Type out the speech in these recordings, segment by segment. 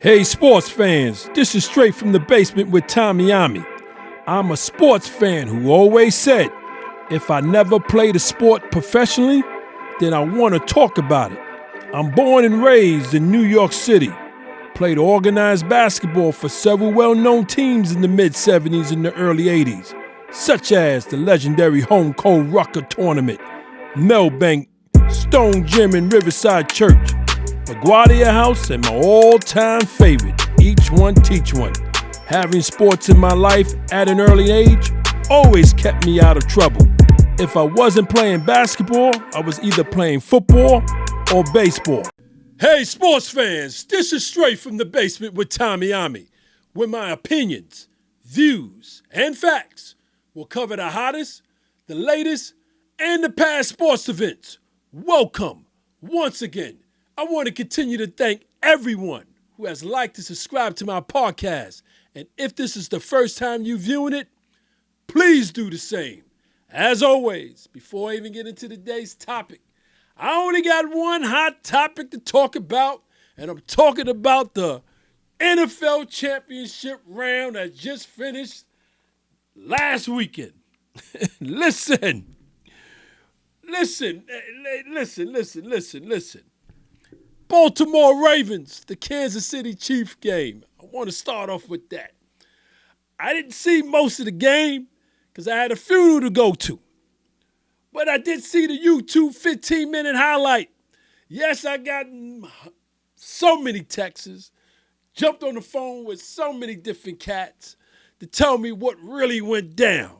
Hey sports fans, this is Straight from the Basement with OMMY. I'm a sports fan who always said, if I never played a sport professionally, then I want to talk about it. I'm born and raised in New York City. Played organized basketball for several well-known teams in the mid-'70s and the early '80s, such as the legendary Home Cold Rucker Tournament, Melbank, Stone Gym and Riverside Church, LaGuardia House, and my all-time favorite, Each One Teach One. Having sports in my life at an early age always kept me out of trouble. If I wasn't playing basketball, I was either playing football or baseball. Hey sports fans, this is Straight from the Basement with OMMY, where my opinions, views, and facts will cover the hottest, the latest, and the past sports events. Welcome once again. I want to continue to thank everyone who has liked and subscribed to my podcast. And if this is the first time you're viewing it, please do the same. As always, before I even get into today's topic, I only got one hot topic to talk about, and I'm talking about the NFL championship round that just finished last weekend. Listen. Baltimore Ravens, the Kansas City Chiefs game. I want to start off with that. I didn't see most of the game because I had a funeral to go to. But I did see the YouTube 15-minute highlight. Yes, I got so many texts, jumped on the phone with so many different cats to tell me what really went down.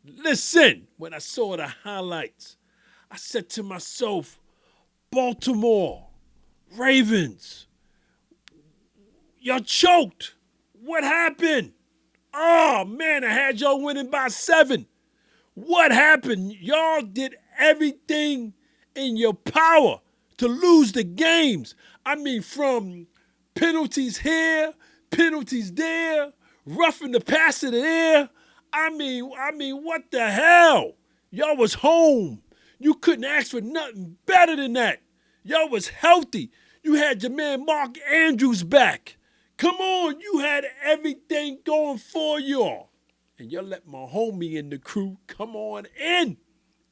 Listen, when I saw the highlights, I said to myself, Baltimore Ravens, y'all choked. What happened? Oh, man, I had y'all winning by 7. What happened? Y'all did everything in your power to lose the games. I mean, from penalties here, penalties there, roughing the passer there. I mean, what the hell? Y'all was home. You couldn't ask for nothing better than that. Y'all was healthy. You had your man Mark Andrews back. Come on, you had everything going for y'all. And y'all let my homie and the crew come on in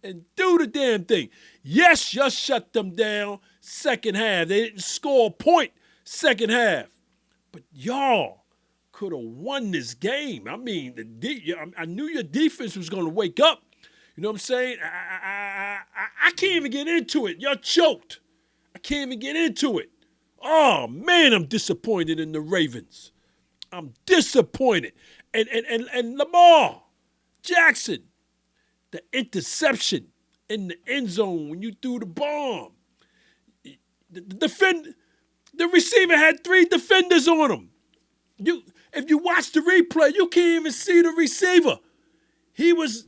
and do the damn thing. Yes, y'all shut them down second half. They didn't score a point second half. But y'all could have won this game. I mean, I knew your defense was going to wake up. You know what I'm saying? I can't even get into it. Y'all choked. I can't even get into it. Oh, man, I'm disappointed in the Ravens. I'm disappointed. And Lamar Jackson, the interception in the end zone when you threw the bomb. The receiver had 3 defenders on him. If you watch the replay, you can't even see the receiver. He was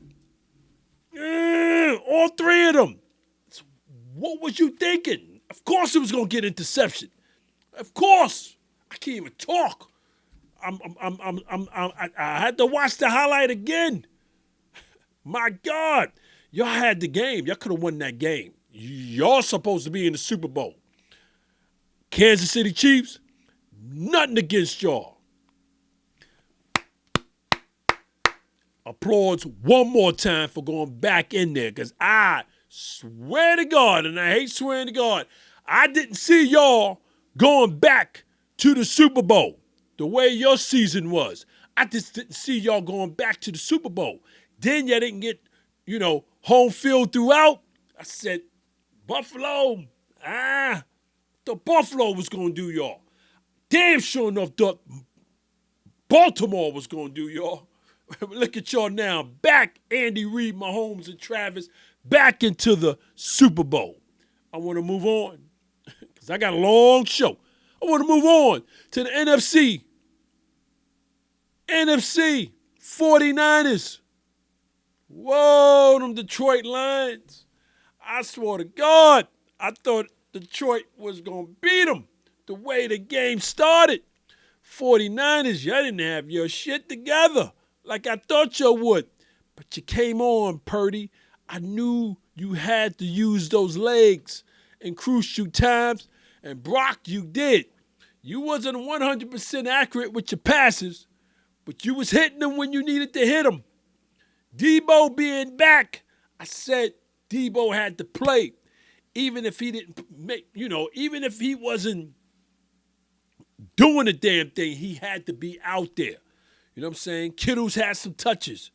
all 3 of them. So what was you thinking? Of course it was going to get interception. Of course. I can't even talk. I had to watch the highlight again. My God. Y'all had the game. Y'all could have won that game. Y'all supposed to be in the Super Bowl. Kansas City Chiefs, nothing against y'all. Applause one more time for going back in there, because I swear to God, and I hate swearing to God, I didn't see y'all going back to the Super Bowl the way your season was. I just didn't see y'all going back to the Super Bowl. Then y'all didn't get, home field throughout. I said, Buffalo, the Buffalo was going to do y'all. Damn sure enough, thought Baltimore was going to do y'all. Look at y'all now. Back, Andy Reid, Mahomes, and Travis, back into the Super Bowl. I want to move on because I got a long show. I want to move on to the NFC. NFC 49ers. Whoa, them Detroit Lions. I swear to God, I thought Detroit was going to beat them the way the game started. 49ers, y'all didn't have your shit together like I thought you would. But you came on, Purdy. I knew you had to use those legs in crucial times, and Brock, you did. You wasn't 100% accurate with your passes, but you was hitting them when you needed to hit them. Debo being back, I said Debo had to play. Even if he didn't make, even if he wasn't doing the damn thing, he had to be out there. You know what I'm saying? Kittle's had some touches.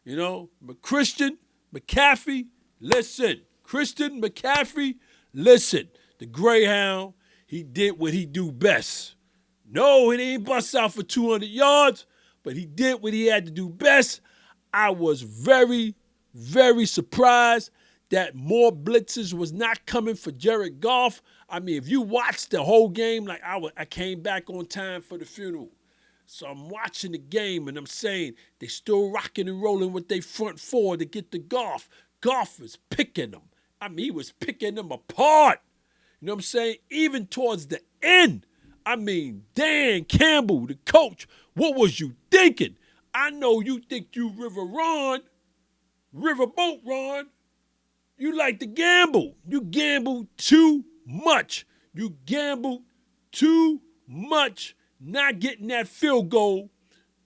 But Christian McCaffrey, listen. Christian McCaffrey, listen. The Greyhound, he did what he do best. No, he didn't bust out for 200 yards, but he did what he had to do best. I was very, very surprised that more blitzes was not coming for Jared Goff. I mean, if you watched the whole game, like I came back on time for the funeral. So I'm watching the game, and I'm saying they still rocking and rolling with their front four to get to Goff. Goff was picking them. I mean, he was picking them apart. You know what I'm saying? Even towards the end. I mean, Dan Campbell, the coach, what was you thinking? I know you think you Riverboat Ron. You like to gamble. You gamble too much. You gambled too much not getting that field goal.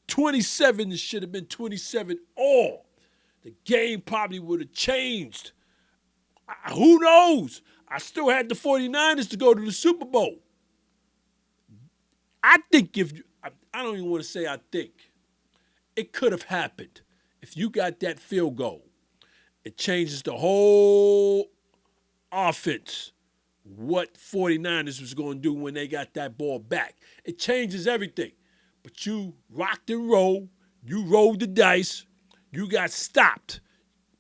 27, it should have been 27 all. The game probably would have changed. Who knows? I still had the 49ers to go to the Super Bowl. I think I don't even want to say I think. It could have happened if you got that field goal. It changes the whole offense, what 49ers was going to do when they got that ball back. It changes everything. But you rocked and rolled. You rolled the dice. You got stopped.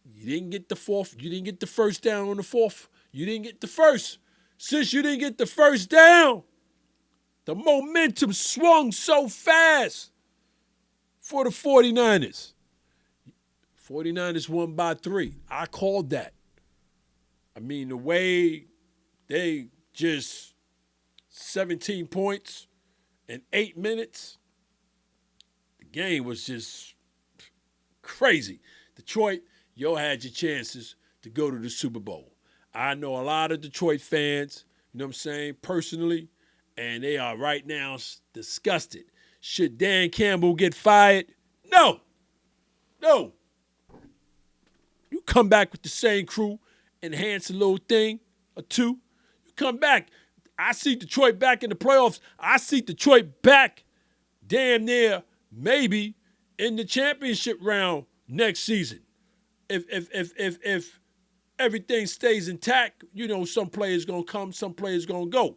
You didn't get the fourth. You didn't get the first down on the fourth. You didn't get the first. Since you didn't get the first down, the momentum swung so fast for the 49ers. 49ers won by 3. I called that. I mean, the way they just 17 points in 8 minutes, the game was just crazy. Detroit, y'all had your chances to go to the Super Bowl. I know a lot of Detroit fans, you know what I'm saying, personally, and they are right now disgusted. Should Dan Campbell get fired? No. You come back with the same crew, enhance a little thing or two. You come back. I see Detroit back in the playoffs. I see Detroit back damn near maybe in the championship round next season. If everything stays intact, some players going to come, some players going to go.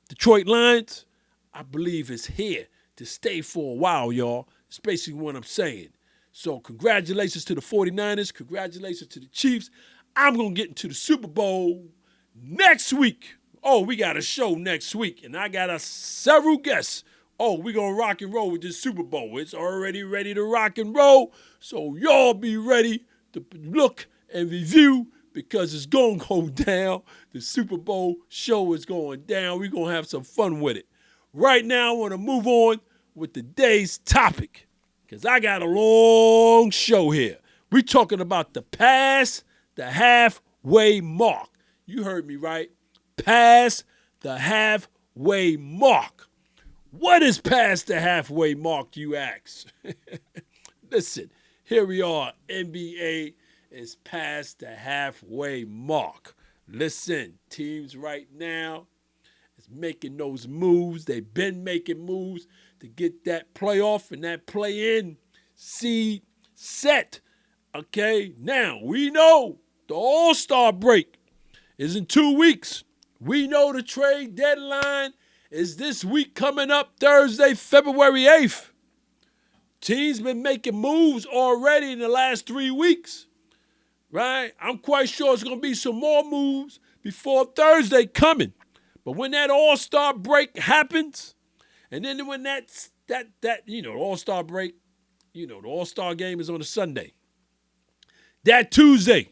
Detroit Lions, I believe, is here to stay for a while, y'all. It's basically what I'm saying. So congratulations to the 49ers. Congratulations to the Chiefs. I'm going to get into the Super Bowl next week. Oh, we got a show next week, and I got several guests. Oh, we're going to rock and roll with this Super Bowl. It's already ready to rock and roll, so y'all be ready to look and review because it's going to go down. The Super Bowl show is going down. We're going to have some fun with it. Right now, I want to move on with today's topic because I got a long show here. We're talking about the past the halfway mark. You heard me right. Past the halfway mark. What is past the halfway mark, you ask? Listen, here we are. NBA is past the halfway mark. Listen, teams right now is making those moves. They've been making moves to get that playoff and that play-in seed set. Okay, now we know the All-Star break is in 2 weeks. We know the trade deadline is this week coming up Thursday, February 8th. Teams been making moves already in the last 3 weeks, right? I'm quite sure it's going to be some more moves before Thursday coming. But when that All-Star break happens, and then when the All-Star break, the All-Star game is on a Sunday. That Tuesday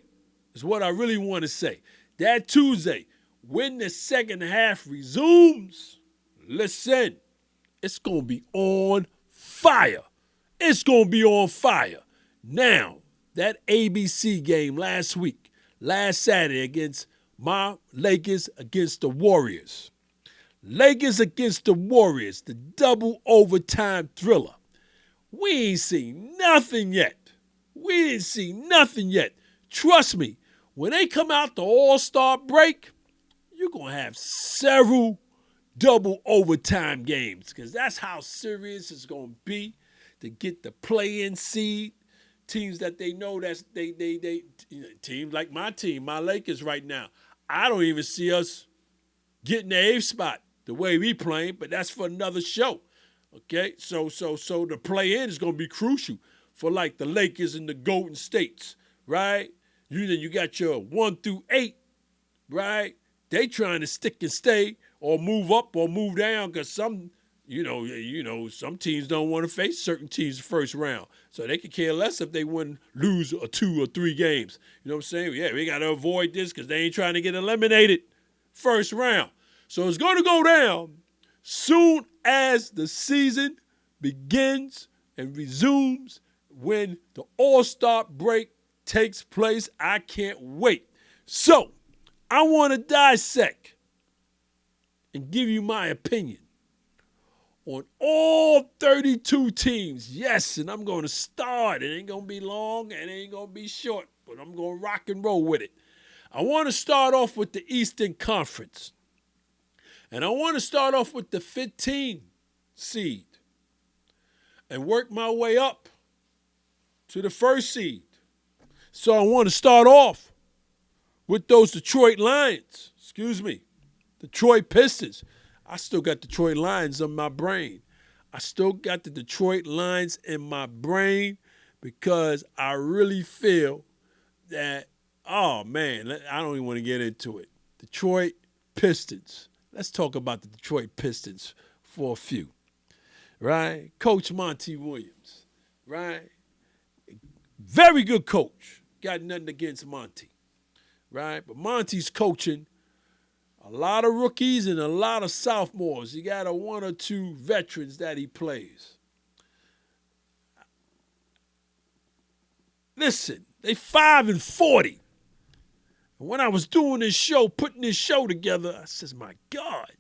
is what I really want to say. That Tuesday, when the second half resumes, listen, it's going to be on fire. It's going to be on fire. Now, that ABC game last Saturday against my Lakers against the Warriors. Lakers against the Warriors, the double overtime thriller. We ain't seen nothing yet. We ain't seen nothing yet. Trust me, when they come out the All-Star break, you're going to have several double overtime games because that's how serious it's going to be to get the play-in seed. Teams that they know teams like my team, my Lakers right now. I don't even see us getting the 8th spot the way we playing, but that's for another show. Okay, so the play-in is going to be crucial for like the Lakers and the Golden States, right? You got your 1 through 8, right? They trying to stick and stay or move up or move down because some teams don't want to face certain teams the first round. So they could care less if they lose 2 or 3 games. You know what I'm saying? Yeah, we got to avoid this because they ain't trying to get eliminated first round. So it's going to go down soon as the season begins and resumes when the All-Star break takes place. I can't wait. So I want to dissect and give you my opinion on all 32 teams. Yes, and I'm going to start. It ain't going to be long and it ain't going to be short, but I'm going to rock and roll with it. I want to start off with the Eastern Conference. And I want to start off with the 15 seed and work my way up to the first seed. So I want to start off with those Detroit Pistons. I still got Detroit Lions on my brain. I still got the Detroit Lions in my brain because I really feel that, oh man, I don't even want to get into it. Detroit Pistons. Let's talk about the Detroit Pistons for a few, right? Coach Monty Williams, right? Very good coach. Got nothing against Monty, right? But Monty's coaching a lot of rookies and a lot of sophomores. He got 1 or 2 veterans that he plays. Listen, they 5-40. And when I was doing this show, putting this show together, I says, my God,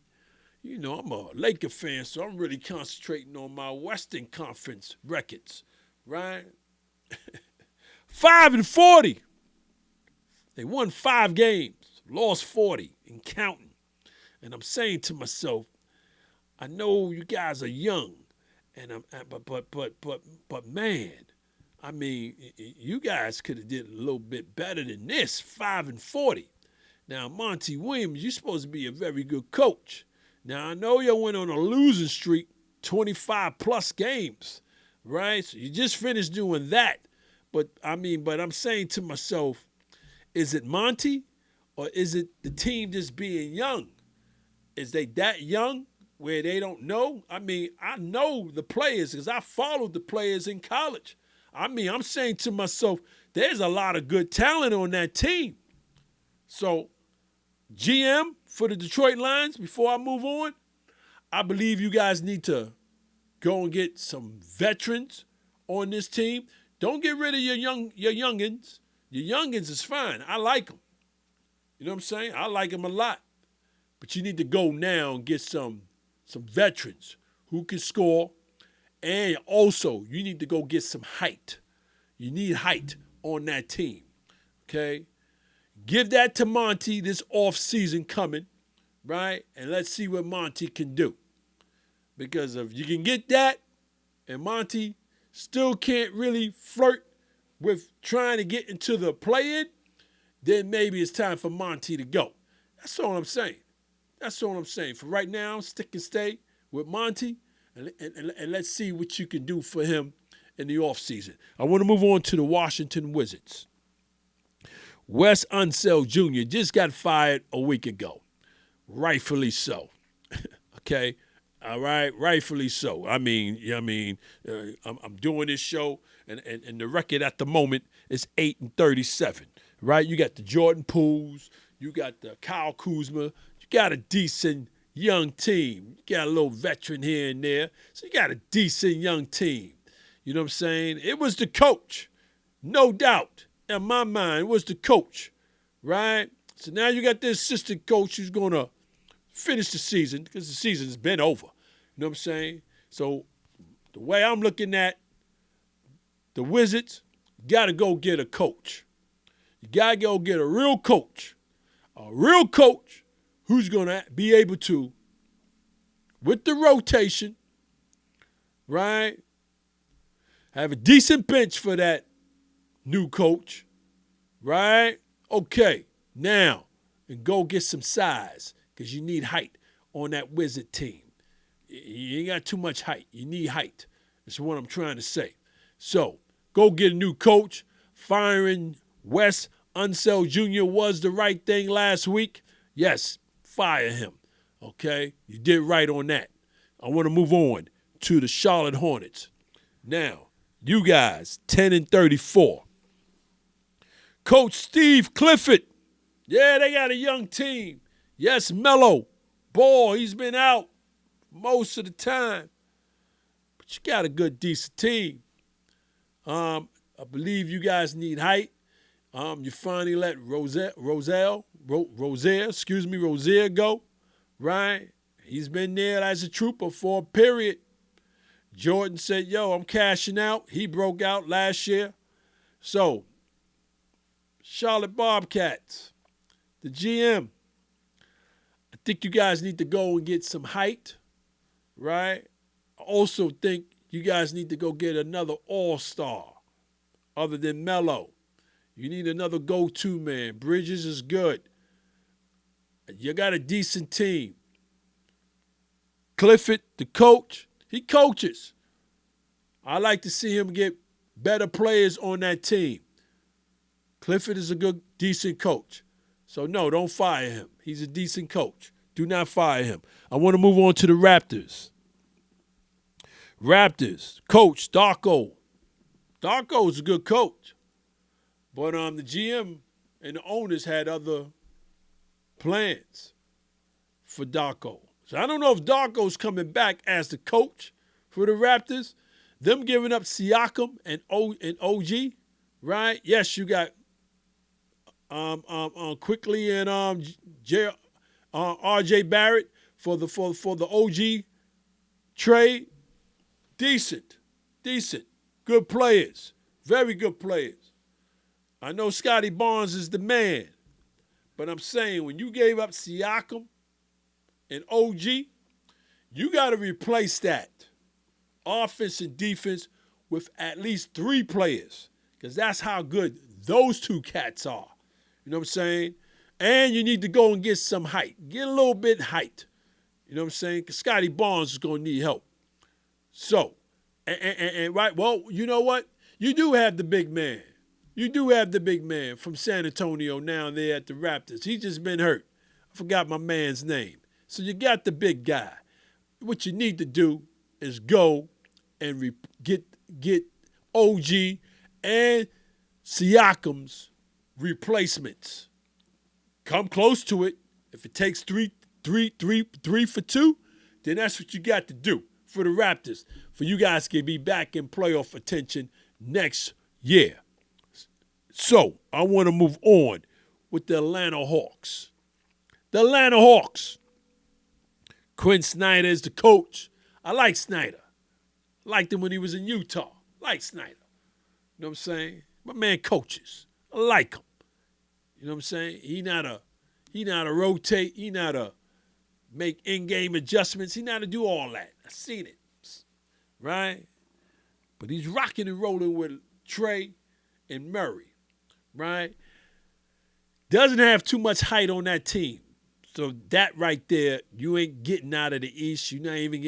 I'm a Laker fan, so I'm really concentrating on my Western Conference records, right? 5-40. They won 5 games, lost 40 and counting. And I'm saying to myself, I know you guys are young, but man, I mean, you guys could have did a little bit better than this, 5-40. Now, Monty Williams, you're supposed to be a very good coach. Now, I know you went on a losing streak, 25-plus games, right? So you just finished doing that. But I'm saying to myself, is it Monty or is it the team just being young? Is they that young where they don't know? I mean, I know the players because I followed the players in college. I'm saying to myself, there's a lot of good talent on that team. So, GM for the Detroit Lions, before I move on, I believe you guys need to go and get some veterans on this team. Don't get rid of your youngins. Your youngins is fine. I like them. You know what I'm saying? I like them a lot. But you need to go now and get some veterans who can score. And also, you need to go get some height. You need height on that team, okay? Give that to Monty this offseason coming, right? And let's see what Monty can do. Because if you can get that and Monty still can't really flirt with trying to get into the play-in, then maybe it's time for Monty to go. That's all I'm saying. That's all I'm saying. For right now, stick and stay with Monty. And let's see what you can do for him in the offseason. I want to move on to the Washington Wizards. Wes Unseld Jr. just got fired a week ago. Rightfully so. Okay? All right? Rightfully so. I'm doing this show, and the record at the moment is 8-37. Right? You got the Jordan Pooles. You got the Kyle Kuzma. You got a decent young team. You got a little veteran here and there. So you got a decent young team. You know what I'm saying? It was the coach. No doubt. In my mind, it was the coach. Right? So now you got this assistant coach who's going to finish the season because the season's been over. You know what I'm saying? So the way I'm looking at the Wizards, you got to go get a coach. You got to go get a real coach who's going to be able to, with the rotation, right, have a decent bench for that new coach, right? Okay, now, and go get some size because you need height on that Wizard team. You ain't got too much height. You need height. That's what I'm trying to say. So, go get a new coach. Firing Wes Unseld Jr. was the right thing last week. Yes, fire him. Okay? You did right on that. I want to move on to the Charlotte Hornets. Now, you guys, 10-34. Coach Steve Clifford. Yeah, they got a young team. Yes, Melo. Ball, he's been out most of the time. But you got a good, decent team. I believe you guys need height. You finally let Rozier go, right? He's been there as a trooper for a period. Jordan said, yo, I'm cashing out. He broke out last year. So, Charlotte Bobcats, the GM, I think you guys need to go and get some height, right? I also think you guys need to go get another all-star other than Melo. You need another go-to man. Bridges is good. You got a decent team. Clifford, the coach, he coaches. I like to see him get better players on that team. Clifford is a good, decent coach. So, no, don't fire him. He's a decent coach. Do not fire him. I want to move on to the Raptors. Raptors, coach Darko. Darko is a good coach. But the GM and the owners had other plans for Darko. So I don't know if Darko's coming back as the coach for the Raptors. Them giving up Siakam and OG, right? Yes, you got Quickly and RJ Barrett for the OG trade. Decent, good players, very good players. I know Scotty Barnes is the man, but I'm saying when you gave up Siakam and OG, you got to replace that offense and defense with at least 3 players because that's how good those 2 cats are. You know what I'm saying? And you need to go and get some height. Get a little bit height. You know what I'm saying? Because Scotty Barnes is going to need help. So, and right, well, you know what? You do have the big man. You do have the big man from San Antonio now there at the Raptors. He's just been hurt. I forgot my man's name. So you got the big guy. What you need to do is go and get OG and Siakam's replacements. Come close to it. If it takes three for 2, then that's what you got to do for the Raptors. For you guys to be back in playoff attention next year. So, I want to move on with the Atlanta Hawks. The Atlanta Hawks. Quinn Snyder is the coach. I like Snyder. Liked him when he was in Utah. Like Snyder. You know what I'm saying? My man coaches. I like him. You know what I'm saying? He not a rotate. He not a make in-game adjustments. He not to do all that. I seen it. Right? But he's rocking and rolling with Trey and Murray. Right? Doesn't have too much height on that team. So that right there, you ain't getting out of the East. You're not even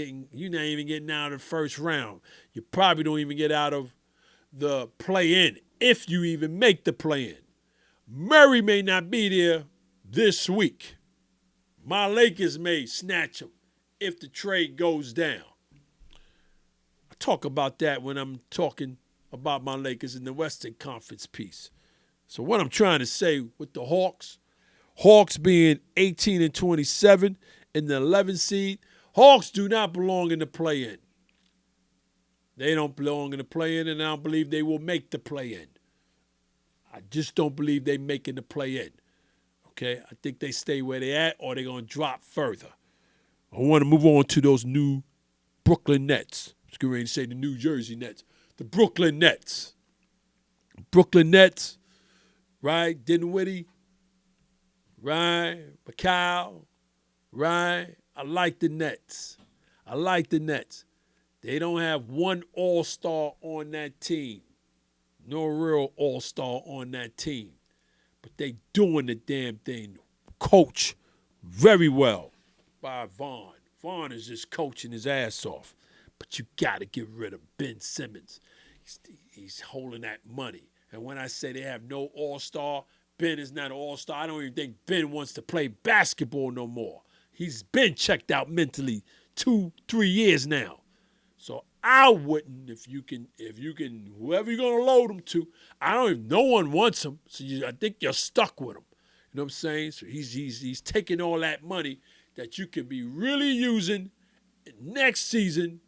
getting out of the first round. You probably don't even get out of the play-in, if you even make the play-in. Murray may not be there this week. My Lakers may snatch him if the trade goes down. I talk about that when I'm talking about my Lakers in the Western Conference piece. So what I'm trying to say with the Hawks being 18-27 in the 11th seed, Hawks do not belong in the play-in. They don't belong in the play-in, and I don't believe they will make the play-in. I just don't believe they making the play-in. Okay, I think they stay where they at or they're going to drop further. I want to move on to those new Brooklyn Nets. I was going to say the New Jersey Nets. The Brooklyn Nets. Brooklyn Nets, right? Dinwiddie, right? Macau, right? I like the Nets. I like the Nets. They don't have one all-star on that team. No real all-star on that team. But they doing the damn thing. Coach very well by Vaughn. Vaughn is just coaching his ass off. But you got to get rid of Ben Simmons. He's holding that money. And when I say they have no all-star, Ben is not an all-star. I don't even think Ben wants to play basketball no more. He's been checked out mentally 2-3 years now. So I wouldn't, if you can, whoever you're gonna load him to. I don't even. No one wants him, so I think you're stuck with him. You know what I'm saying? So he's taking all that money that you could be really using next season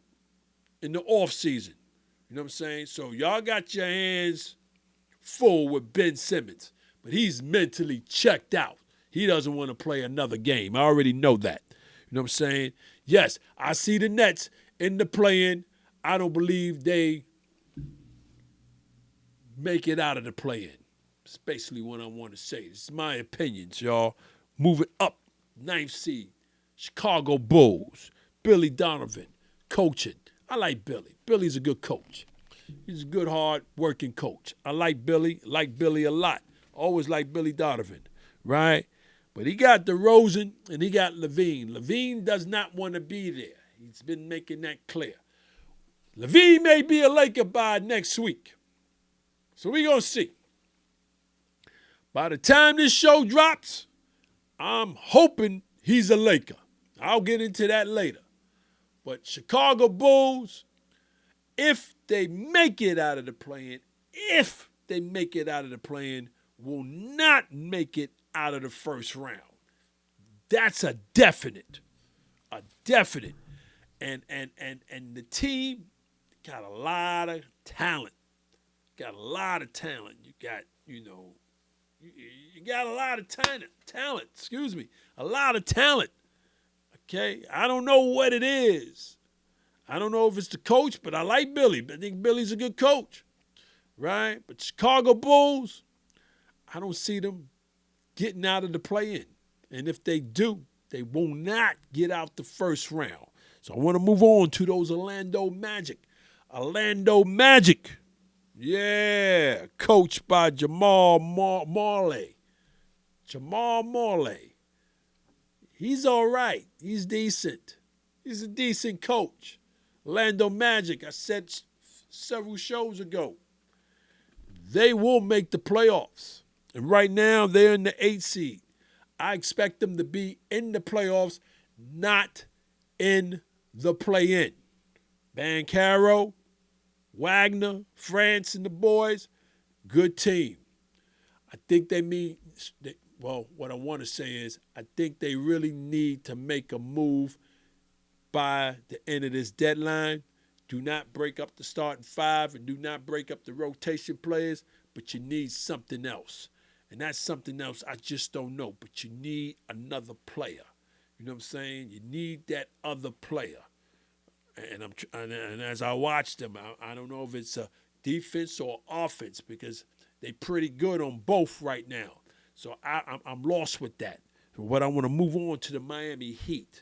in the off season. You know what I'm saying? So y'all got your hands full with Ben Simmons, but he's mentally checked out. He doesn't want to play another game. I already know that. You know what I'm saying? Yes, I see the Nets in the play-in. I don't believe they make it out of the play-in. That's basically what I want to say. This is my opinions, y'all. Moving up, 9th seed, Chicago Bulls, Billy Donovan, coaching. I like Billy. Billy's a good coach. He's a good, hard-working coach. I like Billy a lot. Always like Billy Donovan, right? But he got DeRozan and he got Levine. Levine does not want to be there. He's been making that clear. Levine may be a Laker by next week. So we're going to see. By the time this show drops, I'm hoping he's a Laker. I'll get into that later. But Chicago Bulls, if they make it out of the play-in, will not make it out of the first round. That's a definite. A definite. And the team got a lot of talent. You got, you got a lot of talent. A lot of talent. Okay? I don't know what it is. I don't know if it's the coach, but I like Billy. I think Billy's a good coach. Right? But Chicago Bulls, I don't see them getting out of the play-in. And if they do, they will not get out the first round. So I want to move on to those Orlando Magic. Orlando Magic. Yeah. Coached by Jamal Marley. Jamal Marley. He's all right. He's decent. He's a decent coach. Orlando Magic, I said several shows ago, they will make the playoffs. And right now, they're in the 8th seed. I expect them to be in the playoffs, not in the play-in. Banchero, Wagner, France, and the boys, good team. I think what I want to say is I think they really need to make a move by the end of this deadline. Do not break up the starting five and do not break up the rotation players, but you need something else. And that's something else I just don't know, but you need another player. You know what I'm saying? You need that other player. And as I watch them, I don't know if it's a defense or offense because they're pretty good on both right now. So I'm lost with that. But I want to move on to the Miami Heat.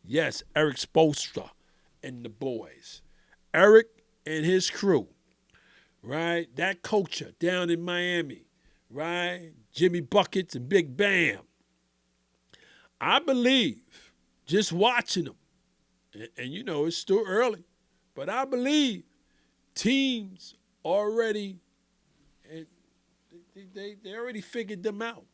Yes, Eric Spoelstra and the boys. Eric and his crew, right? That culture down in Miami, right? Jimmy Buckets and Big Bam. I believe, just watching them, and it's still early, but I believe teams already, they already figured them out.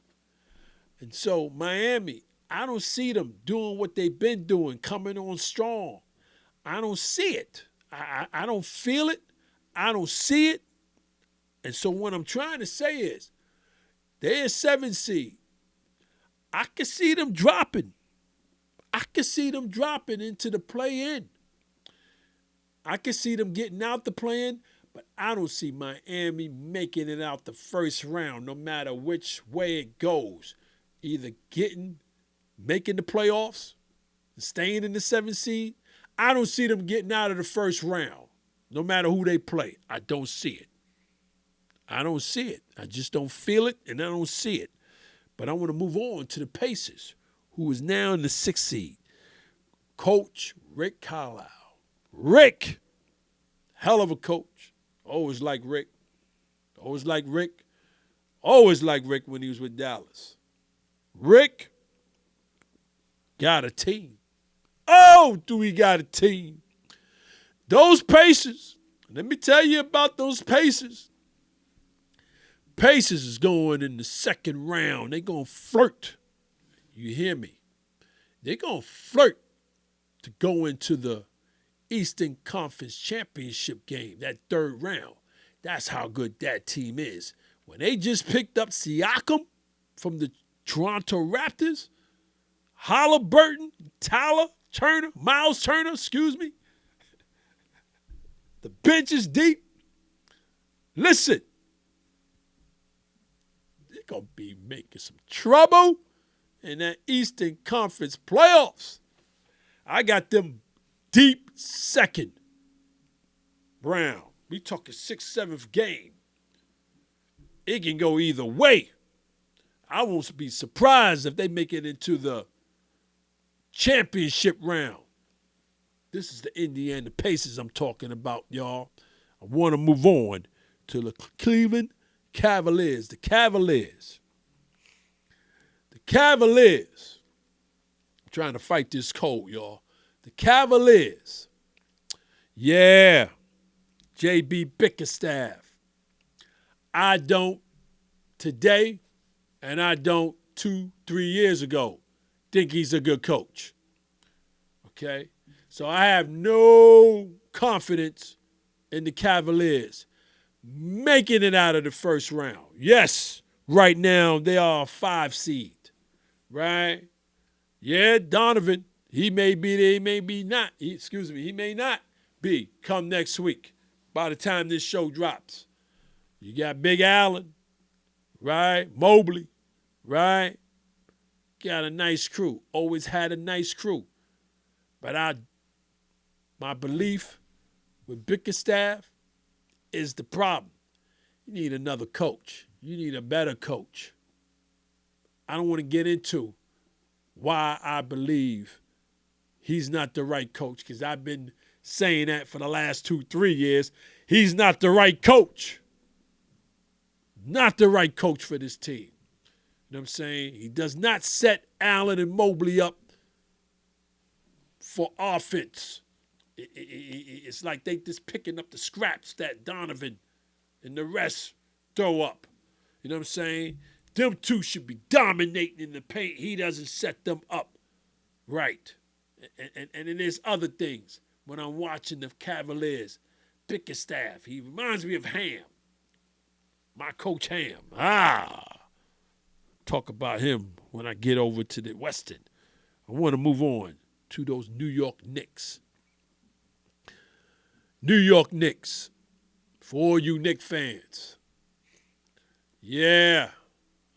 And so Miami, I don't see them doing what they've been doing, coming on strong. I don't see it. I don't feel it. I don't see it. And so what I'm trying to say is, they're a 7 seed. I can see them dropping. I can see them dropping into the play-in. I can see them getting out the play-in, but I don't see Miami making it out the first round, no matter which way it goes. either making the playoffs, staying in the 7th seed. I don't see them getting out of the first round, no matter who they play. I don't see it. I don't see it. I just don't feel it, and I don't see it. But I want to move on to the Pacers, who is now in the 6th seed. Coach Rick Carlisle. Rick, hell of a coach. Always like Rick. Always like Rick. Always like Rick when he was with Dallas. Rick got a team. Oh, do we got a team? Those Pacers, let me tell you about those Pacers. Pacers is going in the 2nd round. They're going to flirt. You hear me? They're going to flirt to go into the Eastern Conference Championship game, that 3rd round. That's how good that team is. When they just picked up Siakam from the Toronto Raptors, Halliburton, Miles Turner, the bench is deep. Listen, they're going to be making some trouble in that Eastern Conference playoffs. I got them deep 2nd round. We talking 6th, 7th game. It can go either way. I won't be surprised if they make it into the championship round. This is the Indiana Pacers I'm talking about, y'all. I want to move on to the Cleveland Cavaliers. The Cavaliers. I'm trying to fight this cold, y'all. The Cavaliers. Yeah. J.B. Bickerstaff. I don't today, and I don't 2-3 years ago think he's a good coach. Okay? So I have no confidence in the Cavaliers making it out of the first round. Yes, right now they are a 5 seed. Right? Yeah, Donovan, he may be there, he may be not. He may not be come next week by the time this show drops. You got Big Allen, right? Mobley, right? Got a nice crew. Always had a nice crew. But my belief with Bickerstaff is the problem. You need another coach. You need a better coach. I don't want to get into why I believe he's not the right coach, because I've been saying that for the last 2-3 years. He's not the right coach. Not the right coach for this team. You know what I'm saying? He does not set Allen and Mobley up for offense. It's like they just picking up the scraps that Donovan and the rest throw up. You know what I'm saying? Them two should be dominating in the paint. He doesn't set them up right. And then there's other things. When I'm watching the Cavaliers, Bickerstaff, he reminds me of Ham. My coach Ham. Talk about him when I get over to the Western. I want to move on to those New York Knicks. New York Knicks. For all you Knicks fans. Yeah,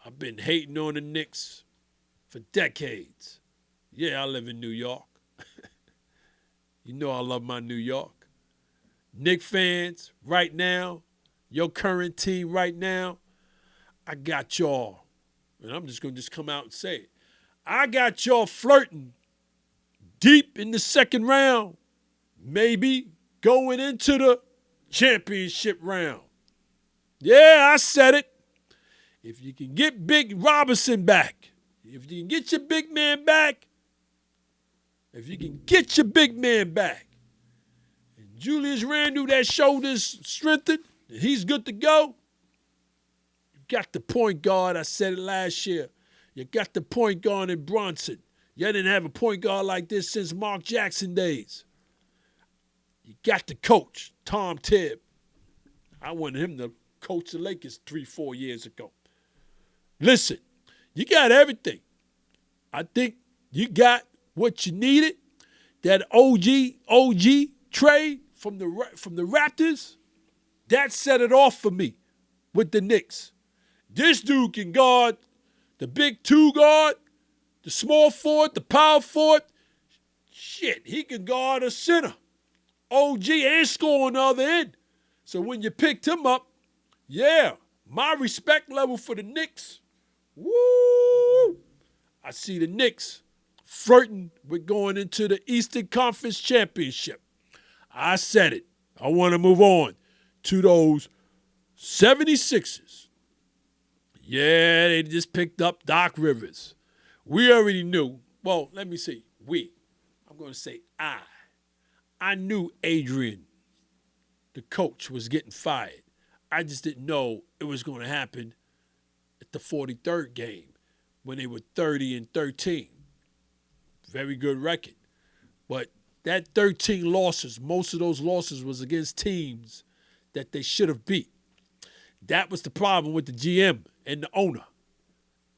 I've been hating on the Knicks for decades. Yeah, I live in New York. You know I love my New York. Knicks fans, right now, your current team right now, I got y'all, and I'm just going to come out and say it. I got y'all flirting deep in the 2nd round, maybe going into the championship round. Yeah, I said it. If you can get Big Robinson back, if you can get your big man back, and Julius Randle, that shoulder's strengthened, and he's good to go, you got the point guard. I said it last year. You got the point guard in Bronson. You didn't have a point guard like this since Mark Jackson days. You got the coach, Tom Tibb. I wanted him to coach the Lakers 3-4 years ago. Listen, you got everything. I think you got what you needed. That OG trade from the Raptors, that set it off for me with the Knicks. This dude can guard the big two guard, the small forward, the power forward. Shit, he can guard a center, OG, and score on the other end. So when you picked him up, yeah, my respect level for the Knicks, woo! I see the Knicks flirting with going into the Eastern Conference Championship. I said it. I want to move on to those 76ers. Yeah, they just picked up Doc Rivers. We already knew. Well, let me see. I'm going to say I knew Adrian, the coach, was getting fired. I just didn't know it was going to happen at the 43rd game when they were 30-13. Very good record. But that 13 losses, most of those losses was against teams that they should have beat. That was the problem with the GM and the owner.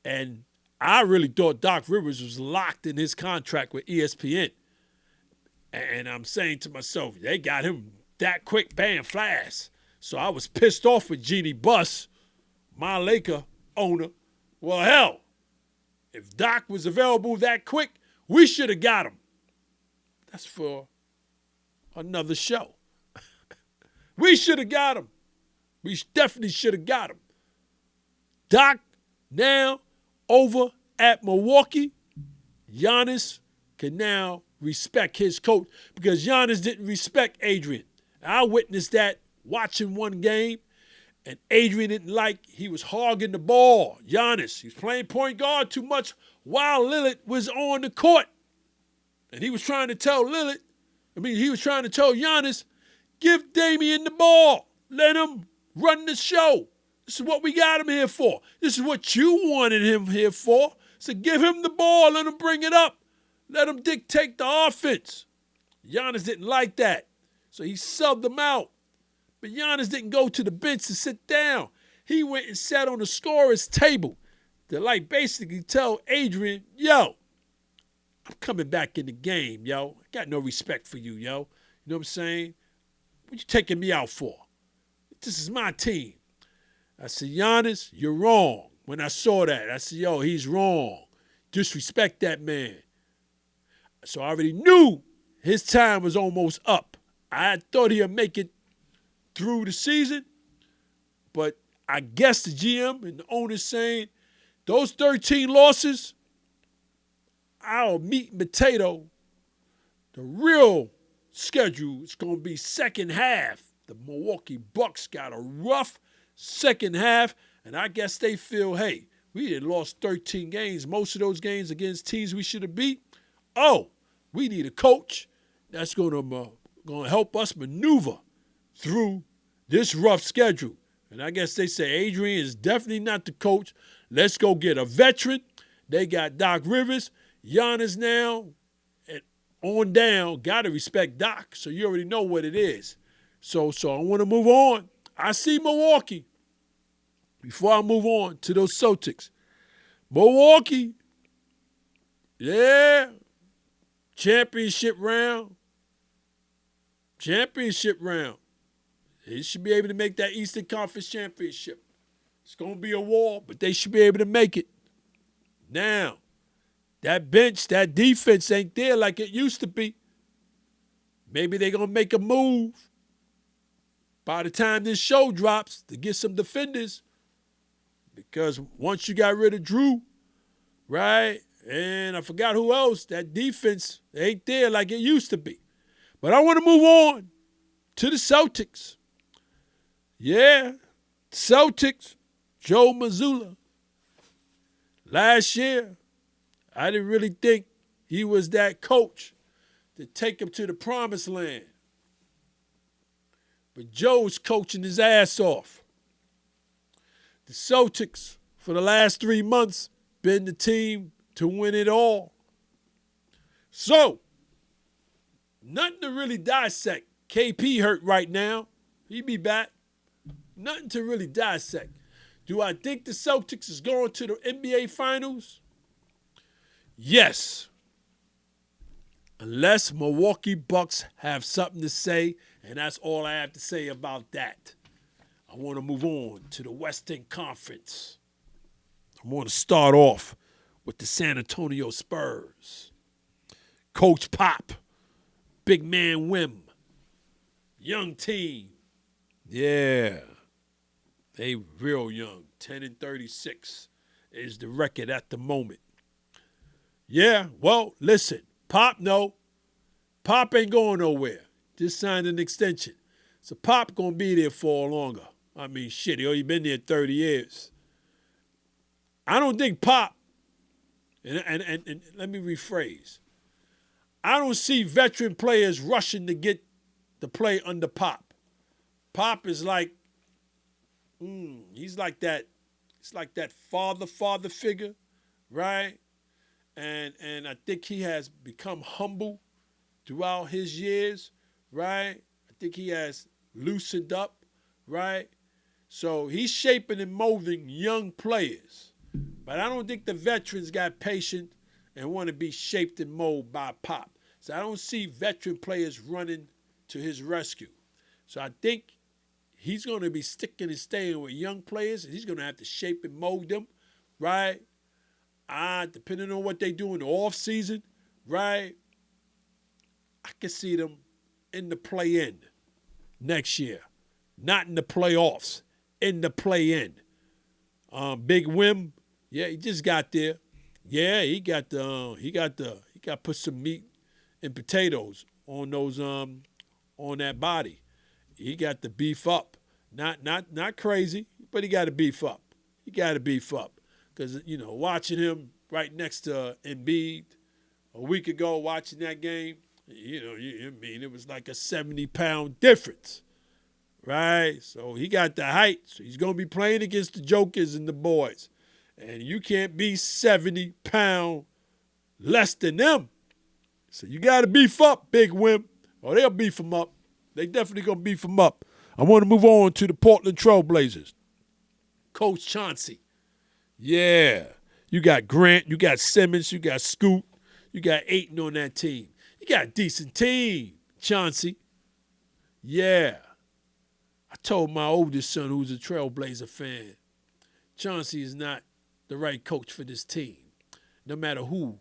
And I really thought Doc Rivers was locked in his contract with ESPN. And I'm saying to myself, they got him that quick, bam, flash. So I was pissed off with Jeannie Buss, my Laker owner. Well, hell, if Doc was available that quick, we should have got him. That's for another show. We should have got him. We definitely should have got him. Doc now over at Milwaukee. Giannis can now respect his coach because Giannis didn't respect Adrian. I witnessed that watching one game, and Adrian didn't like, he was hogging the ball. Giannis, he was playing point guard too much while Lillard was on the court. And he was trying to tell Giannis, give Damian the ball. Let him run the show. This is what we got him here for. This is what you wanted him here for. So give him the ball. Let him bring it up. Let him dictate the offense. Giannis didn't like that. So he subbed him out. But Giannis didn't go to the bench to sit down. He went and sat on the scorer's table to basically tell Adrian, yo, I'm coming back in the game, yo. I got no respect for you, yo. You know what I'm saying? What you taking me out for? This is my team. I said, Giannis, you're wrong. When I saw that, I said, yo, he's wrong. Disrespect that man. So I already knew his time was almost up. I thought he'd make it through the season, but I guess the GM and the owner's saying those 13 losses, our meat and potato, the real schedule is going to be second half. The Milwaukee Bucks got a rough second half, and I guess they feel, hey, we had lost 13 games, most of those games against teams we should have beat. Oh, we need a coach that's going to help us maneuver through this rough schedule. And I guess they say Adrian is definitely not the coach. Let's go get a veteran. They got Doc Rivers. Giannis now, and on down, got to respect Doc. So you already know what it is. So I want to move on. I see Milwaukee. Before I move on to those Celtics. Milwaukee, yeah, championship round. They should be able to make that Eastern Conference Championship. It's going to be a war, but they should be able to make it. Now, that bench, that defense ain't there like it used to be. Maybe they're going to make a move by the time this show drops to get some defenders. Because once you got rid of Drew, right, and I forgot who else, that defense ain't there like it used to be. But I want to move on to the Celtics. Yeah, Celtics, Joe Mazzulla. Last year, I didn't really think he was that coach to take him to the promised land. But Joe's coaching his ass off. The Celtics, for the last 3 months, been the team to win it all. So, nothing to really dissect. KP hurt right now. He be back. Nothing to really dissect. Do I think the Celtics is going to the NBA Finals? Yes. Unless Milwaukee Bucks have something to say, and that's all I have to say about that. I want to move on to the Western Conference. I want to start off with the San Antonio Spurs. Coach Pop, big man Wim, young team. Yeah, they real young. 10-36 is the record at the moment. Yeah, well, listen, Pop ain't going nowhere. Just signed an extension. So Pop gonna be there for longer. I mean, shit, he only been there 30 years. I don't think Pop, and let me rephrase. I don't see veteran players rushing to get to play under Pop. Pop is like, he's like that father figure, right? And I think he has become humble throughout his years, right? I think he has loosened up, right? So he's shaping and molding young players. But I don't think the veterans got patience and want to be shaped and molded by Pop. So I don't see veteran players running to his rescue. So I think he's going to be sticking and staying with young players, and he's going to have to shape and mold them, right? Depending on what they do in the offseason, right? I can see them in the play-in next year. Not in the playoffs, in the play-in. Big Wim, yeah, he just got there. Yeah, he got to put some meat and potatoes on those on that body. He got to beef up. Not crazy, but he got to beef up. He got to beef up. Because, watching him right next to Embiid a week ago, watching that game, it was like a 70-pound difference, right? So he got the height. So he's going to be playing against the Jokers and the boys. And you can't be 70 pounds less than them. So you got to beef up, Big Wim. Or they'll beef him up. They definitely going to beef him up. I want to move on to the Portland Trail Blazers. Coach Chauncey. Yeah. You got Grant, you got Simmons, you got Scoot, you got Ayton on that team. You got a decent team, Chauncey. Yeah. I told my oldest son, who's a Trailblazer fan, Chauncey is not the right coach for this team, no matter who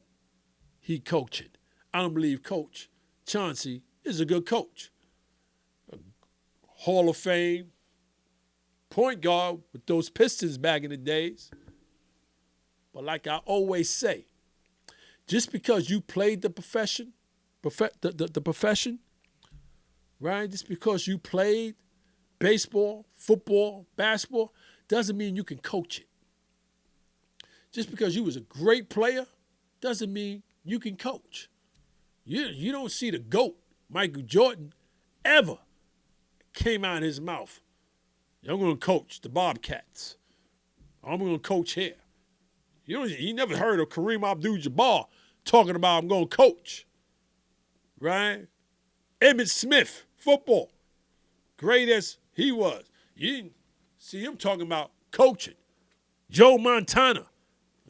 he coaching. I don't believe Coach Chauncey is a good coach. A Hall of Fame point guard with those Pistons back in the days. But like I always say, just because you played the profession, the profession, right? Just because you played baseball, football, basketball, doesn't mean you can coach it. Just because you was a great player doesn't mean you can coach. You don't see the GOAT, Michael Jordan, ever came out of his mouth. I'm going to coach the Bobcats. I'm going to coach here. You never heard of Kareem Abdul-Jabbar talking about I'm going to coach, right? Emmitt Smith, football, great as he was. You didn't see him talking about coaching. Joe Montana,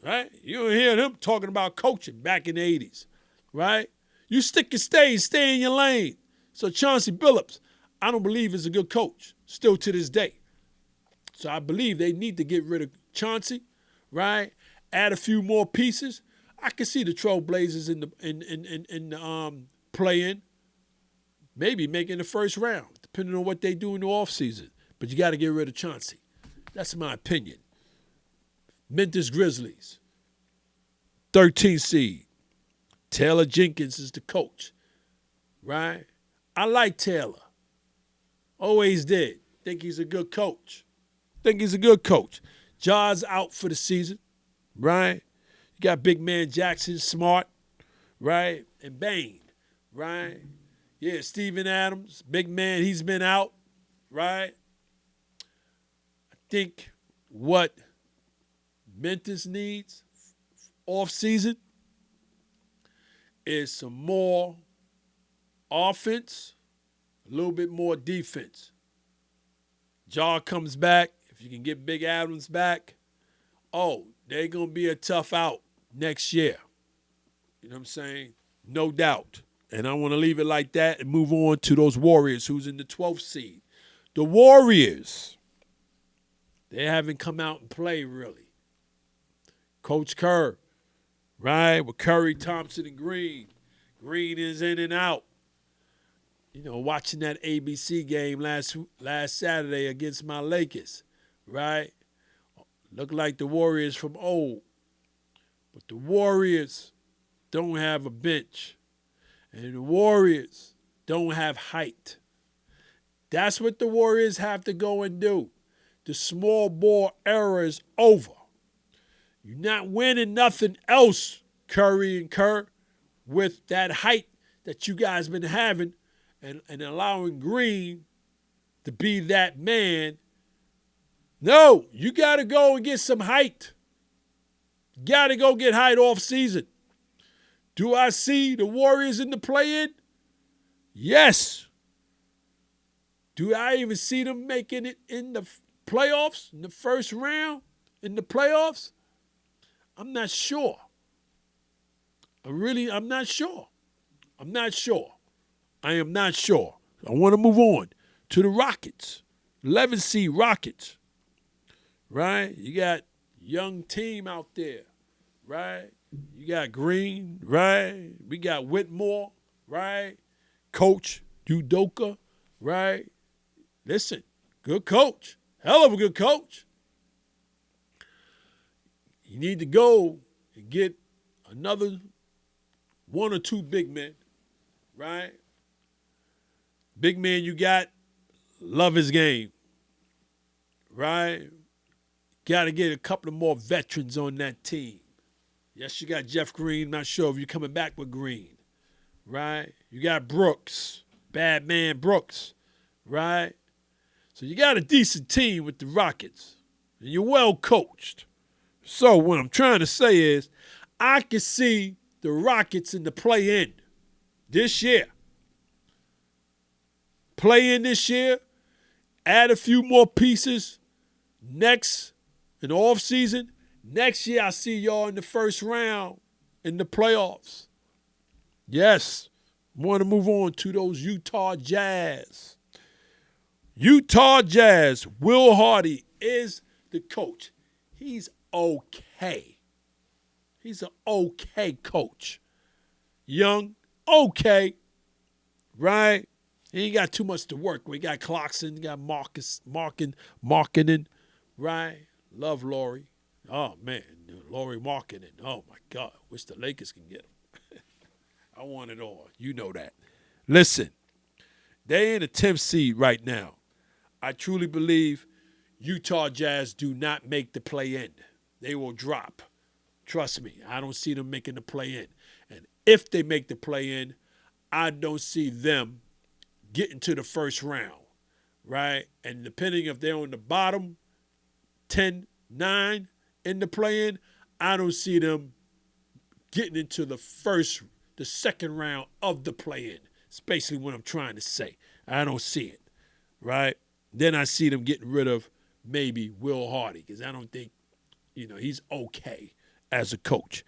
right? You don't hear him talking about coaching back in the 80s, right? You stick and stay in your lane. So Chauncey Billups, I don't believe is a good coach, still to this day. So I believe they need to get rid of Chauncey, right? Add a few more pieces. I can see the Trailblazers in the play-in, maybe making the first round, depending on what they do in the offseason. But you got to get rid of Chauncey. That's my opinion. Memphis Grizzlies, 13th seed. Taylor Jenkins is the coach, right? I like Taylor. Always did. Think he's a good coach. Ja's out for the season, right? You got big man Jackson Smart, right? And Bane, right? Yeah, Steven Adams, big man, he's been out, right? I think what Memphis needs off-season is some more offense, a little bit more defense. Ja comes back. If you can get Big Adams back, they're going to be a tough out next year. You know what I'm saying? No doubt. And I want to leave it like that and move on to those Warriors who's in the 12th seed. The Warriors, they haven't come out and played really. Coach Kerr, right? With Curry, Thompson, and Green. Green is in and out. You know, watching that ABC game last Saturday against my Lakers, right? Look like the Warriors from old. But the Warriors don't have a bench. And the Warriors don't have height. That's what the Warriors have to go and do. The small ball era is over. You're not winning nothing else, Curry and Kerr, with that height that you guys been having and allowing Green to be that man. No, you got to go and get some height. Got to go get height off season. Do I see the Warriors in the play-in? Yes. Do I even see them making it in the playoffs, in the first round, in the playoffs? I'm not sure. I'm not sure. I'm not sure. I am not sure. I want to move on to the Rockets. 11 seed Rockets. Right? You got young team out there. Right? You got Green. Right? We got Whitmore. Right? Coach Udoka. Right? Listen, good coach. Hell of a good coach. You need to go and get another one or two big men, right? Big man you got, love his game, right? Got to get a couple of more veterans on that team. Yes, you got Jeff Green. Not sure if you're coming back with Green, right? You got Brooks, bad man Brooks, right? So you got a decent team with the Rockets, and you're well coached. So what I'm trying to say is I can see the Rockets in the play-in this year. Play-in this year, add a few more pieces next in the offseason. Next year I see y'all in the first round in the playoffs. Yes, I want to move on to those Utah Jazz. Utah Jazz, Will Hardy is the coach. He's okay. He's an okay coach. Young, okay, right? He ain't got too much to work with. He got Clarkson, he got Markkinen, right? Love Laurie. Oh, man, Laurie Markkinen. Oh, my God. Wish the Lakers can get him. I want it all. You know that. Listen, they in the 10th seed right now. I truly believe Utah Jazz do not make the play-in. They will drop. Trust me, I don't see them making the play-in. And if they make the play-in, I don't see them getting to the first round, right? And depending if they're on the bottom 10, 9 in the play-in, I don't see them getting into the second round of the play-in. It's basically what I'm trying to say. I don't see it, right? Then I see them getting rid of maybe Will Hardy because I don't think, he's okay as a coach.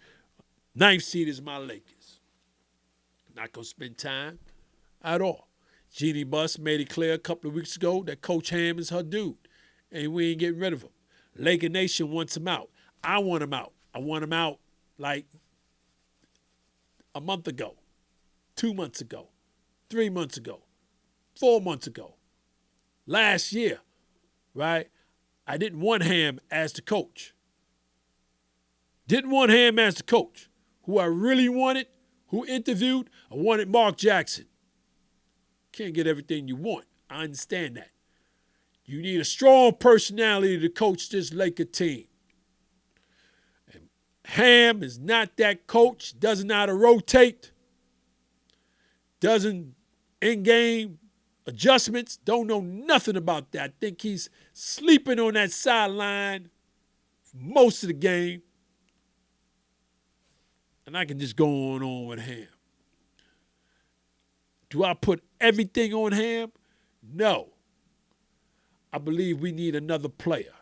9th seed is my Lakers. Not going to spend time at all. Jeannie Buss made it clear a couple of weeks ago that Coach Ham is her dude, and we ain't getting rid of him. Laker Nation wants him out. I want him out. I want him out like a month ago, 2 months ago, 3 months ago, 4 months ago, last year, right? I didn't want Ham as the coach. Didn't want Ham as the coach. Who I really wanted, who interviewed, I wanted Mark Jackson. Can't get everything you want. I understand that. You need a strong personality to coach this Laker team. And Ham is not that coach, doesn't know how to rotate, doesn't in-game adjustments, don't know nothing about that. I think he's sleeping on that sideline for most of the game. And I can just go on with Ham. Do I put everything on Ham? No. I believe we need another player.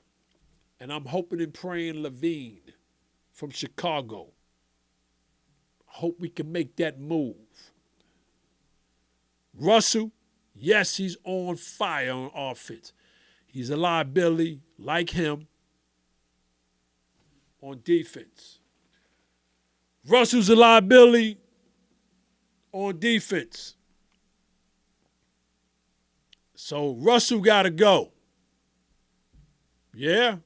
And I'm hoping and praying Levine from Chicago. Hope we can make that move. Russell, yes, he's on fire on offense. He's a liability like him. on defense. Russell's a liability on defense. So Russell got to go. Yeah,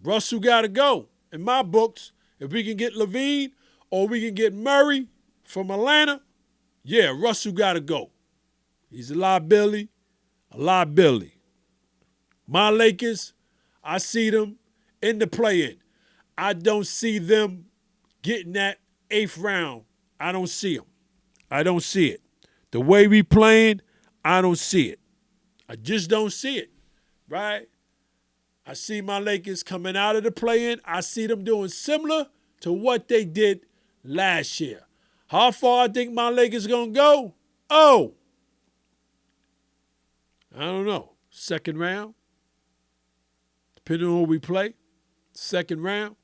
Russell got to go. In my books, if we can get Levine or we can get Murray from Atlanta, yeah, Russell got to go. He's a liability, a liability. My Lakers, I see them in the play-in. I don't see them getting that 8th round. I don't see them. I don't see it. The way we playing, I don't see it. I just don't see it, right? I see my Lakers coming out of the play-in. I see them doing similar to what they did last year. How far I think my Lakers going to go? Oh, I don't know. Second round, depending on who we play. Second round.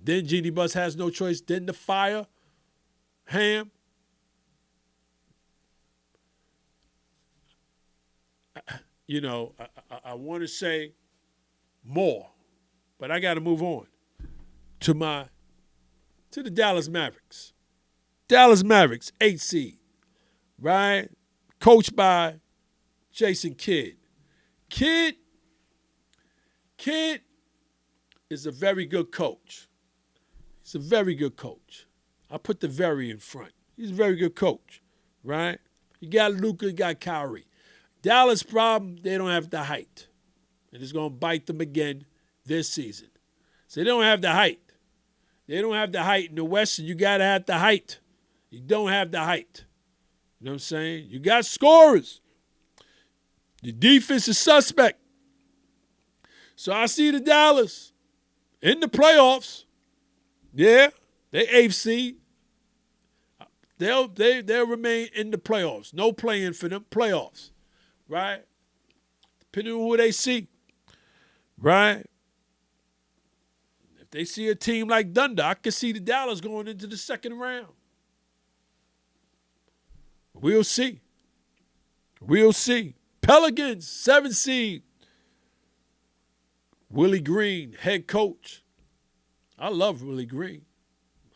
Then Jeannie Buss has no choice. Then to fire Ham. You know, I want to say more, but I got to move on to the Dallas Mavericks. Dallas Mavericks, 8 seed, right? Coached by Jason Kidd. Kidd is a very good coach. He's a very good coach. I put the very in front. He's a very good coach, right? You got Luka, you got Kyrie. Dallas' problem, they don't have the height. And it's going to bite them again this season. So they don't have the height. They don't have the height in the West, and you got to have the height. You don't have the height. You know what I'm saying? You got scorers. The defense is suspect. So I see the Dallas in the playoffs. Yeah, they 8th seed. They'll remain in the playoffs. No playing for them. Playoffs. Right? Depending on who they see. Right? If they see a team like Thunder, I can see the Dallas going into the second round. We'll see. We'll see. Pelicans, 7th seed. Willie Green, head coach. I love Willie Green.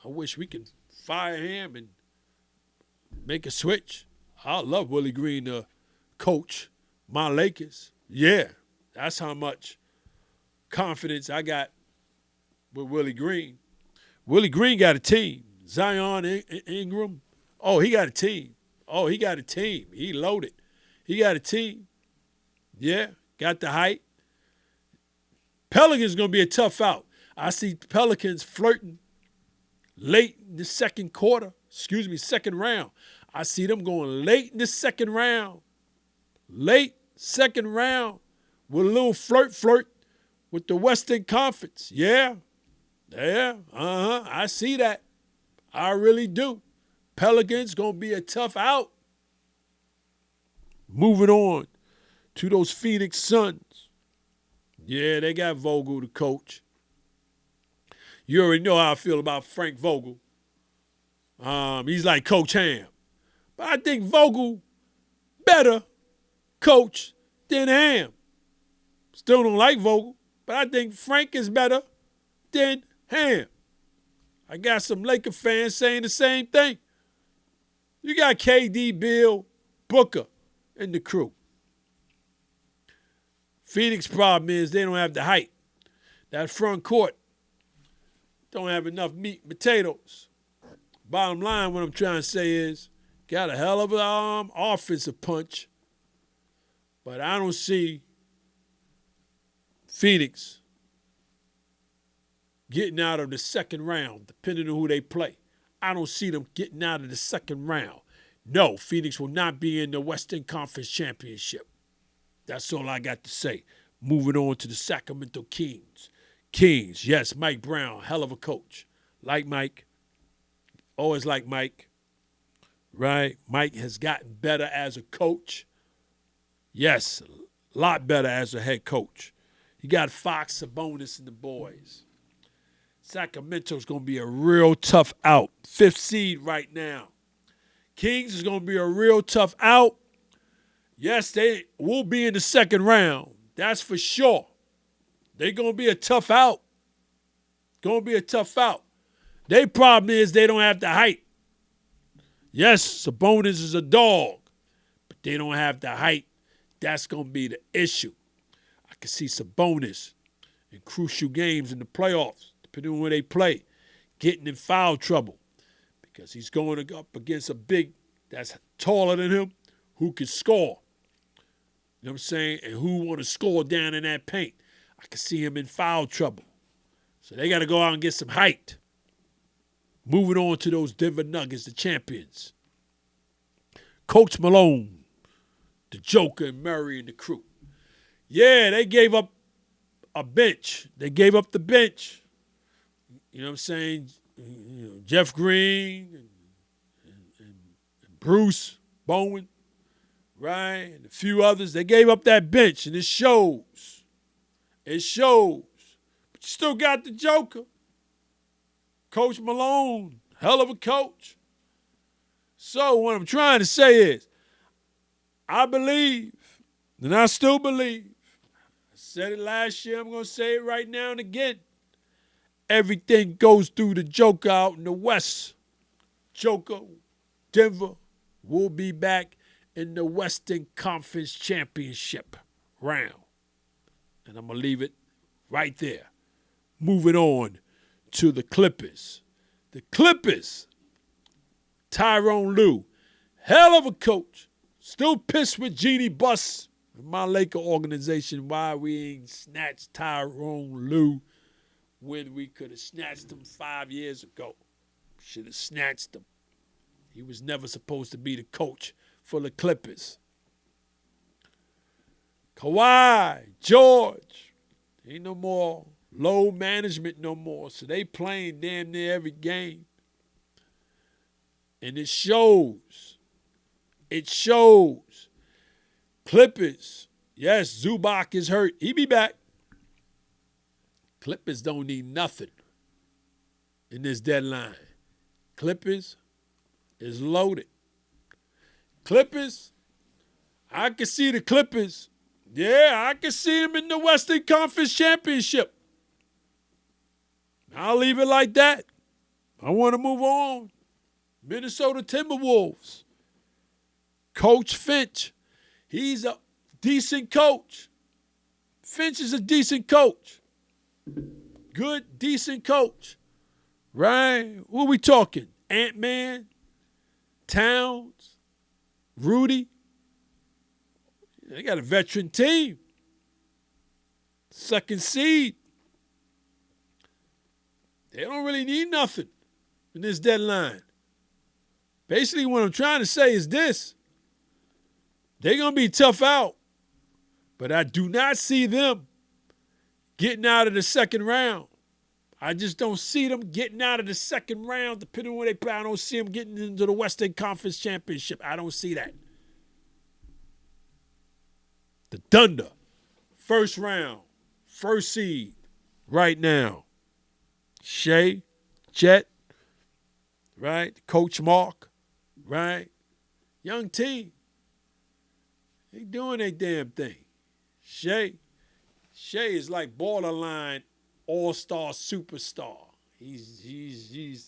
I wish we could fire him and make a switch. I love Willie Green to coach my Lakers. Yeah, that's how much confidence I got with Willie Green. Willie Green got a team. Zion Ingram. Oh, he got a team. Oh, he got a team. He loaded. He got a team. Yeah, got the height. Pelicans going to be a tough out. I see Pelicans flirting late in the second round. I see them going late in the second round. Late second round with a little flirt with the Western Conference. Yeah, I see that. I really do. Pelicans going to be a tough out. Moving on to those Phoenix Suns. Yeah, they got Vogel, the coach. You already know how I feel about Frank Vogel. He's like Coach Ham. But I think Vogel better coach than Ham. Still don't like Vogel, but I think Frank is better than Ham. I got some Laker fans saying the same thing. You got KD, Bill, Booker in the crew. Phoenix problem is they don't have the height. That front court don't have enough meat and potatoes. Bottom line, what I'm trying to say is, got a hell of an offensive punch, but I don't see Phoenix getting out of the second round, depending on who they play. I don't see them getting out of the second round. No, Phoenix will not be in the Western Conference Championship. That's all I got to say. Moving on to the Sacramento Kings. Kings, yes, Mike Brown, hell of a coach. Like Mike. Always like Mike. Right? Mike has gotten better as a coach. Yes, a lot better as a head coach. You got Fox, Sabonis, and the boys. Sacramento's going to be a real tough out. 5th seed right now. Kings is going to be a real tough out. Yes, they will be in the second round. That's for sure. They're going to be a tough out. Going to be a tough out. Their problem is they don't have the height. Yes, Sabonis is a dog, but they don't have the height. That's going to be the issue. I can see Sabonis in crucial games in the playoffs, depending on where they play, getting in foul trouble because he's going up against a big that's taller than him who can score. You know what I'm saying? And who want to score down in that paint. I can see him in foul trouble. So they got to go out and get some height. Moving on to those Denver Nuggets, the champions. Coach Malone, the Joker, and Murray and the crew. Yeah, they gave up a bench. They gave up the bench. You know what I'm saying? You know, Jeff Green and Bruce Bowen, right? And a few others. They gave up that bench, and it shows. It shows. But you still got the Joker. Coach Malone, hell of a coach. So what I'm trying to say is, I believe, and I still believe, I said it last year, I'm going to say it right now and again, everything goes through the Joker out in the West. Joker, Denver will be back in the Western Conference Championship round. And I'm going to leave it right there. Moving on to the Clippers. The Clippers, Tyronn Lue, hell of a coach. Still pissed with Jeannie Buss and my Laker organization why we ain't snatched Tyronn Lue when we could have snatched him 5 years ago. Should have snatched him. He was never supposed to be the coach for the Clippers. Kawhi, George, ain't no more load management no more. So they playing damn near every game. And it shows. It shows. Clippers, yes, Zubac is hurt. He be back. Clippers don't need nothing in this deadline. Clippers is loaded. Clippers, I can see the Clippers. Yeah, I can see them in the Western Conference Championship. I'll leave it like that. I want to move on. Minnesota Timberwolves. Coach Finch. He's a decent coach. Finch is a decent coach. Good, decent coach. Right? Who are we talking? Ant-Man? Towns? Rudy? They got a veteran team. Second seed. They don't really need nothing in this deadline. Basically, what I'm trying to say is this. They're going to be tough out, but I do not see them getting out of the second round. I just don't see them getting out of the second round, depending on where they play. I don't see them getting into the Western Conference Championship. I don't see that. The Thunder, first round, first seed, right now. Shea, Jet, right? Coach Mark, right? Young team. They doing their damn thing. Shea is like borderline all-star superstar. He's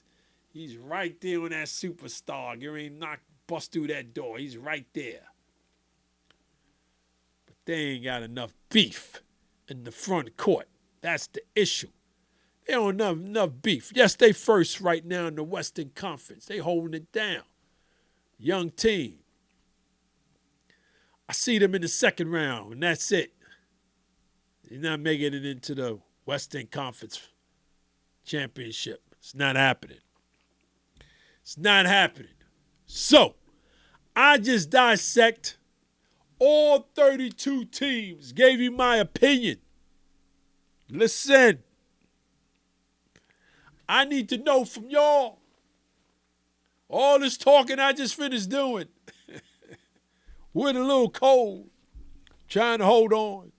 right there on that superstar. You ain't bust through that door. He's right there. But they ain't got enough beef in the front court. That's the issue. They don't have enough beef. Yes, they first right now in the Western Conference. They holding it down. Young team. I see them in the second round, and that's it. They're not making it into the Western Conference Championship. It's not happening. It's not happening. So, I just dissect all 32 teams, gave you my opinion. Listen. I need to know from y'all. All this talking I just finished doing. We're a little cold. Trying to hold on.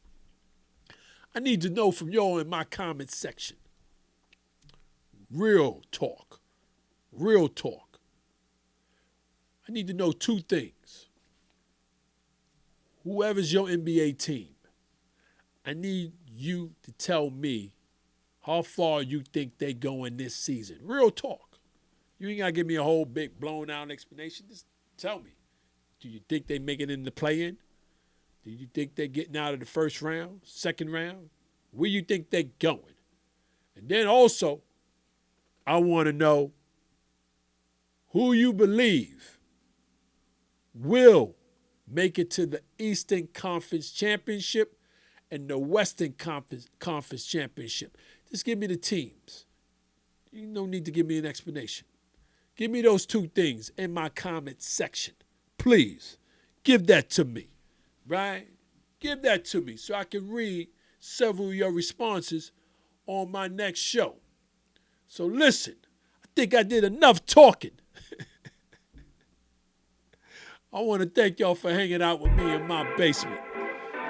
I need to know from y'all in my comment section. Real talk. Real talk. I need to know two things. Whoever's your NBA team, I need you to tell me How far you think they going this season? Real talk. You ain't got to give me a whole big blown out explanation. Just tell me. Do you think they make it in the play-in? Do you think they're getting out of the first round, second round? Where you think they're going? And then also, I want to know who you believe will make it to the Eastern Conference Championship and the Western Conference Championship. Just give me the teams. You don't need to give me an explanation. Give me those two things in my comment section. Please, give that to me, right? Give that to me so I can read several of your responses on my next show. So listen, I think I did enough talking. I want to thank y'all for hanging out with me in my basement.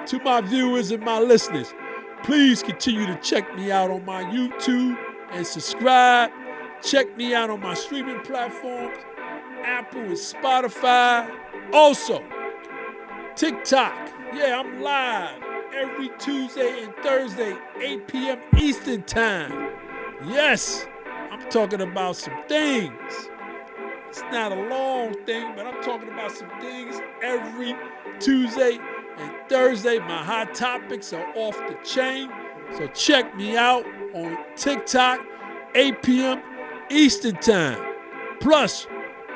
To my viewers and my listeners, please continue to check me out on my YouTube and subscribe. Check me out on my streaming platforms, Apple and Spotify. Also, TikTok. Yeah, I'm live every Tuesday and Thursday, 8 p.m. Eastern Time. Yes, I'm talking about some things. It's not a long thing, but I'm talking about some things every Tuesday and Thursday. My hot topics are off the chain. So check me out on TikTok, 8 p.m. Eastern Time. Plus,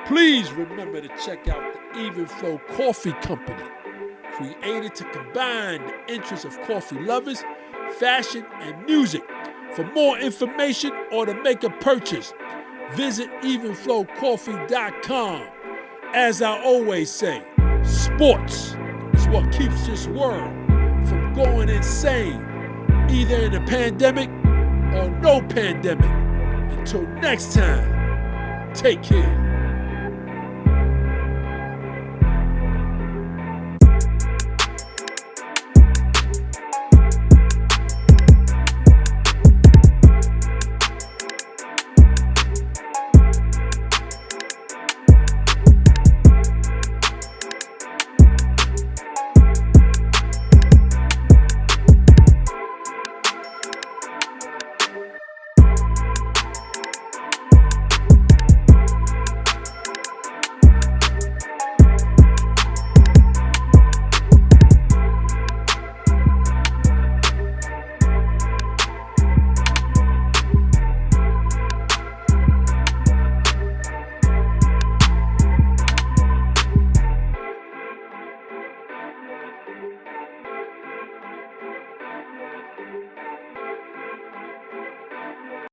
please remember to check out the Even Flow Coffee Company, created to combine the interests of coffee lovers, fashion, and music. For more information or to make a purchase, visit evenflowcoffee.com. As I always say, sports is what keeps this world from going insane, either in a pandemic or no pandemic. Until next time, take care.